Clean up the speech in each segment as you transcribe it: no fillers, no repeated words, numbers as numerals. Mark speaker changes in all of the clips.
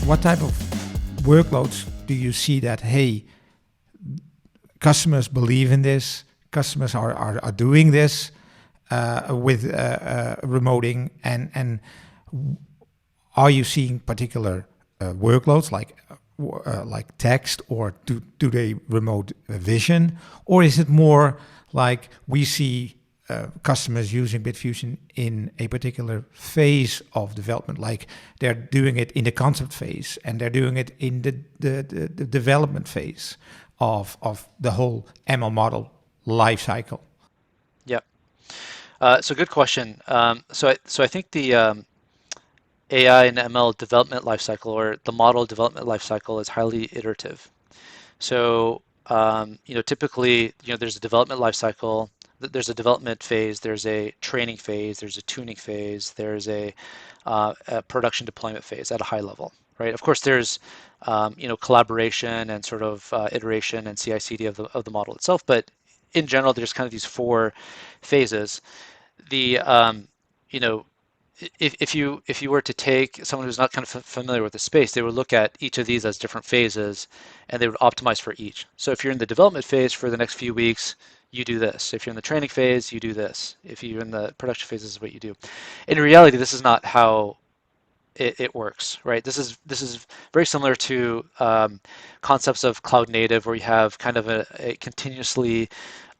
Speaker 1: What type of workloads do you see that, hey, customers believe in this, customers are doing this with remoting, and are you seeing particular workloads like text, or do they remote vision, or is it more like we see customers using Bitfusion in a particular phase of development, like they're doing it in the concept phase and they're doing it in the development phase of the whole ML model life cycle?
Speaker 2: Yep. So good question. So I think the AI and ML development lifecycle, or the model development lifecycle, is highly iterative. So typically, there's a development lifecycle, there's a development phase, there's a training phase, there's a tuning phase, there's a production deployment phase at a high level, right? Of course, there's collaboration and sort of iteration and CI/CD of the model itself, but in general, there's kind of these four phases. The you know if you were to take someone who's not kind of familiar with the space, they would look at each of these as different phases, and they would optimize for each. So if you're in the development phase for the next few weeks, you do this. If you're in the training phase, you do this. If you're in the production phase, this is what you do. In reality, this is not how it works, right? This is very similar to concepts of cloud native, where you have kind of a continuously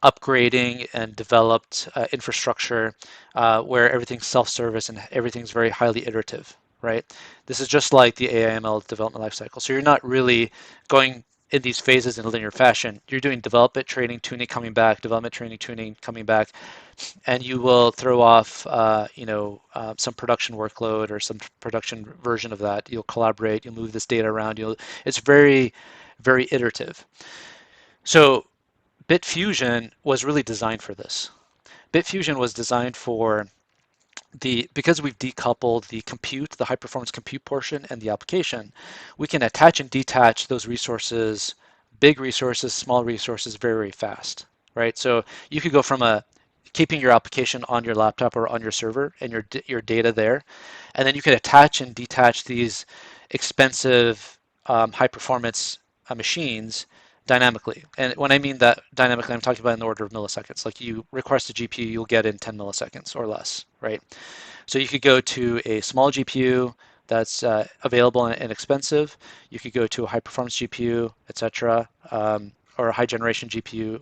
Speaker 2: upgrading and developed infrastructure where everything's self-service and everything's very highly iterative, right? This is just like the AI/ML development lifecycle. So you're not really going in these phases in a linear fashion. You're doing development, training, tuning, coming back, development, training, tuning, coming back, and you will throw off, some production workload or some production version of that. You'll collaborate. You'll move this data around. It's very, very iterative. So Bitfusion was really designed for this. Bitfusion was designed for because we've decoupled the compute, the high performance compute portion, and the application, we can attach and detach those resources, big resources, small resources, very, very fast, right? So you could go from keeping your application on your laptop or on your server and your data there, and then you could attach and detach these expensive high performance machines dynamically. And when I mean that dynamically, I'm talking about in the order of milliseconds. Like, you request a GPU, you'll get in 10 milliseconds or less, right? So you could go to a small GPU that's available and inexpensive. You could go to a high performance GPU, etc., or a high generation GPU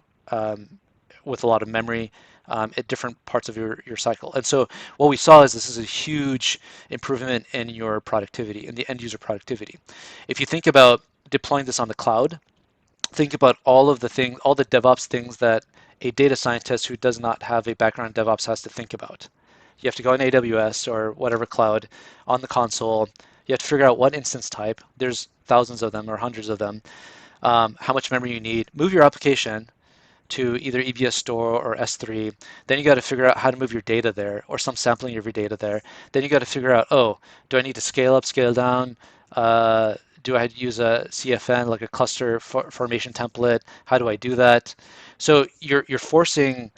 Speaker 2: with a lot of memory at different parts of your cycle. And so what we saw is this is a huge improvement in your productivity, in the end user productivity. If you think about deploying this on the cloud, think about all the DevOps things that a data scientist who does not have a background in DevOps has to think about. You have to go on AWS or whatever cloud on the console. You have to figure out what instance type. There's thousands of them or hundreds of them. How much memory you need. Move your application to either EBS Store or S3. Then you got to figure out how to move your data there, or some sampling of your data there. Then you got to figure out, do I need to scale up, scale down? Do I use a CFN, like a cluster formation template? How do I do that? So you're forcing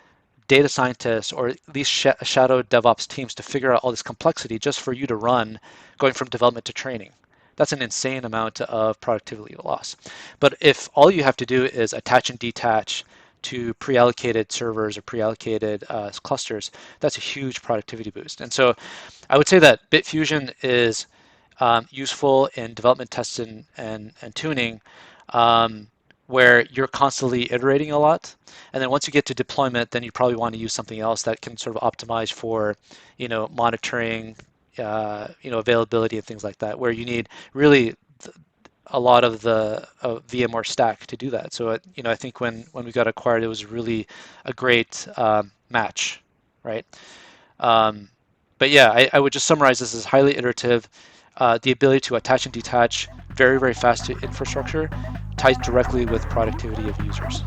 Speaker 2: data scientists, or at least shadow DevOps teams, to figure out all this complexity just for you to run, going from development to training. That's an insane amount of productivity loss. But if all you have to do is attach and detach to pre-allocated servers or pre-allocated clusters, that's a huge productivity boost. And so I would say that Bitfusion is useful in development, tests, and tuning, where you're constantly iterating a lot. And then once you get to deployment, then you probably want to use something else that can sort of optimize for, monitoring, availability and things like that, where you need really a lot of the VMware stack to do that. So, I think when we got acquired, it was really a great match, right? But yeah, I would just summarize this as highly iterative. The ability to attach and detach very, very fast to infrastructure ties directly with productivity of users.